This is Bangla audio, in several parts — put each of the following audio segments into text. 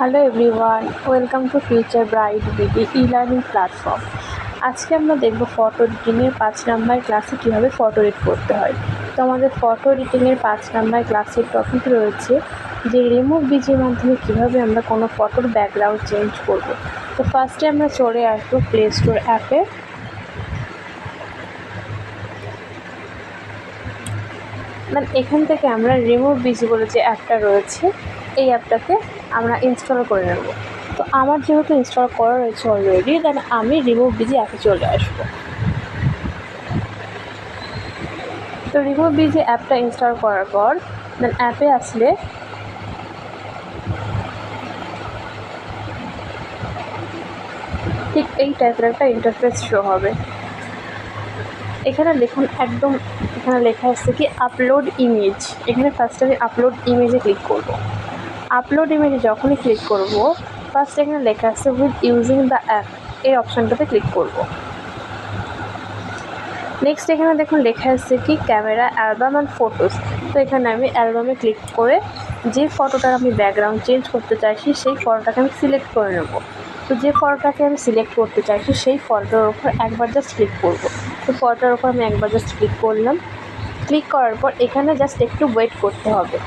Hello everyone, welcome to future bright BD e-learning platform. আজকে আমরা দেখব ফটো এডিটিংয়ের 5 নাম্বার ক্লাসে কীভাবে ফটো এডিট করতে হয়। তো আমাদের ফটো এডিটিংয়ের 5 নাম্বার ক্লাসের টপিক রয়েছে যে রিমুভ বিজির মাধ্যমে কীভাবে আমরা কোনো ফটোর ব্যাকগ্রাউন্ড চেঞ্জ করব। তো ফার্স্টে আমরা চলে আসবো প্লে স্টোর অ্যাপে। এখান থেকে আমরা রিমুভ বিজি বলে যে অ্যাপটা রয়েছে এই অ্যাপটাকে আমরা ইনস্টল করে নেব। তো আমার যেহেতু ইনস্টল করা রয়েছে অলরেডি, দেন আমি রিমুভ বিজি অ্যাপে চলে আসবো। তো রিমুভ বিজি অ্যাপটা ইনস্টল করার পর দেন অ্যাপে আসলে ঠিক এই টাইপের একটা ইন্টারফেস শো হবে। এখানে দেখুন একদম এখানে লেখা আছে কি আপলোড ইমেজ। এখানে ফার্স্ট আমি আপলোড ইমেজে ক্লিক করব। আপলোড ইমেজে যখনই ক্লিক করব ফার্স্ট এখানে লেখা আছে উইথ ইউজিং দ্য অ্যাপ, এই অপশানটাতে ক্লিক করব। নেক্সট এখানে দেখুন লেখা আছে কি ক্যামেরা, অ্যালবাম অ্যান্ড ফটোস। তো এখানে আমি অ্যালবামে ক্লিক করে যে ফটোটার আমি ব্যাকগ্রাউন্ড চেঞ্জ করতে চাইছি সেই ফটোটাকে আমি সিলেক্ট করে নেব। তো যে ফটোটাকে আমি সিলেক্ট করতে চাইছি সেই ফটোটার উপর একবার জাস্ট ক্লিক করব। তো ফটোটার উপর আমি একবার জাস্ট ক্লিক করলাম। ক্লিক করার পর এখানে জাস্ট একটু ওয়েট করতে হবে।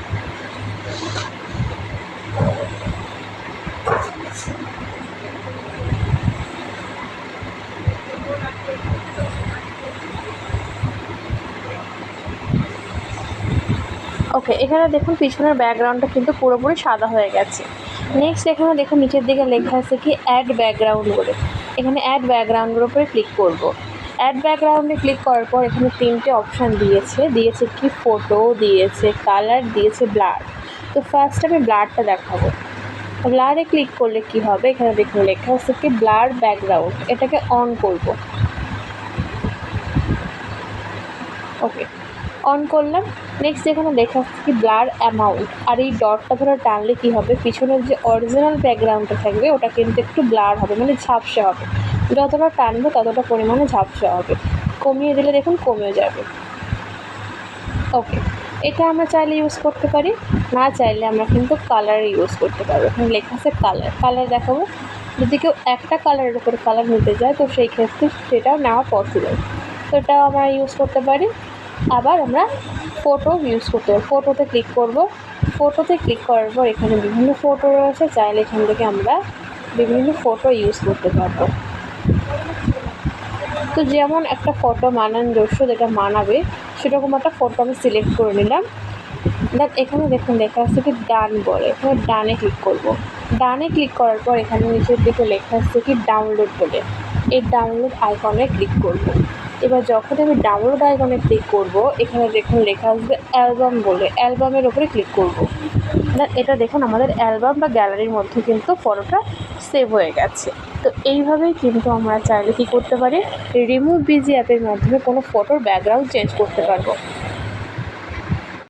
ওকে, এখানে দেখুন পিছনের ব্যাকগ্রাউন্ডটা কিন্তু পুরোপুরি সাদা হয়ে গেছে। নেক্সট এখানে দেখুন নিচের দিকে লেখা আছে কি অ্যাড ব্যাকগ্রাউন্ড বলে। এখানে অ্যাড ব্যাকগ্রাউন্ডের উপরে ক্লিক করব। অ্যাড ব্যাকগ্রাউন্ডে ক্লিক করার পর এখানে 3টে অপশান দিয়েছে কি ফটো দিয়েছে, কালার দিয়েছে, ব্লার। তো ফার্স্ট আমি ব্লারটা দেখাবো। ব্লারে ক্লিক করলে কি হবে, এখানে দেখুন লেখা আছে কি ব্লার ব্যাকগ্রাউন্ড, এটাকে অন করব। ওকে, অন করলাম। নেক্সট এখানে লেখা আছে কি ব্লার অ্যামাউন্ট, আর এই ডটটা ধরে টানলে কি হবে, পিছনের যে অরিজিনাল ব্যাকগ্রাউন্ডটা থাকবে ওটা কিন্তু একটু ব্লার হবে, মানে ঝাপসা হবে। যতটা টানবে ততটা পরিমাণে ঝাপসা হবে। কমিয়ে দিলে দেখুন কমে যাবে। ওকে, এটা আমরা চাইলে ইউজ করতে পারি, না চাইলে আমরা কিন্তু কালার ইউজ করতে পারবো। এখানে লেখা আছে কালার দেখাবো। যদি কেউ একটা কালারের উপরে কালার নিতে যায় তো সেই ক্ষেত্রে সেটাও নেওয়া পসিবল। তো এটাও আমরা ইউজ করতে পারি। আবার আমরা ফটো ইউজ করতে পারি। ফটোতে ক্লিক করব। ফটোতে ক্লিক করার পর এখানে বিভিন্ন ফটো রয়েছে, চাইলে এখান থেকে আমরা বিভিন্ন ফটো ইউজ করতে পারবো। তো যেমন একটা ফটো মানানসই যেটা মানাবে সেরকম একটা ফটো আমি সিলেক্ট করে নিলাম। দেন এখানে দেখুন লেখা আছে কি ডান বলে, এখানে ডানে ক্লিক করব। ডানে ক্লিক করার পর এখানে নিচের দিকে লেখা আছে কি ডাউনলোড বলে, এই ডাউনলোড আইকনে ক্লিক করব। এবার যখন আমি ডাউনলোড আইকনে ক্লিক করব এখানে দেখুন লেখা আসবে অ্যালবাম বলে, অ্যালবামের ওপরে ক্লিক করব। না, এটা দেখুন আমাদের অ্যালবাম বা গ্যালারির মধ্যে কিন্তু ফটোটা সেভ হয়ে গেছে। তো এইভাবেই কিন্তু আমরা চাইলে কী করতে পারি, রিমুভ বিজি অ্যাপের মাধ্যমে কোনো ফটোর ব্যাকগ্রাউন্ড চেঞ্জ করতে পারবো।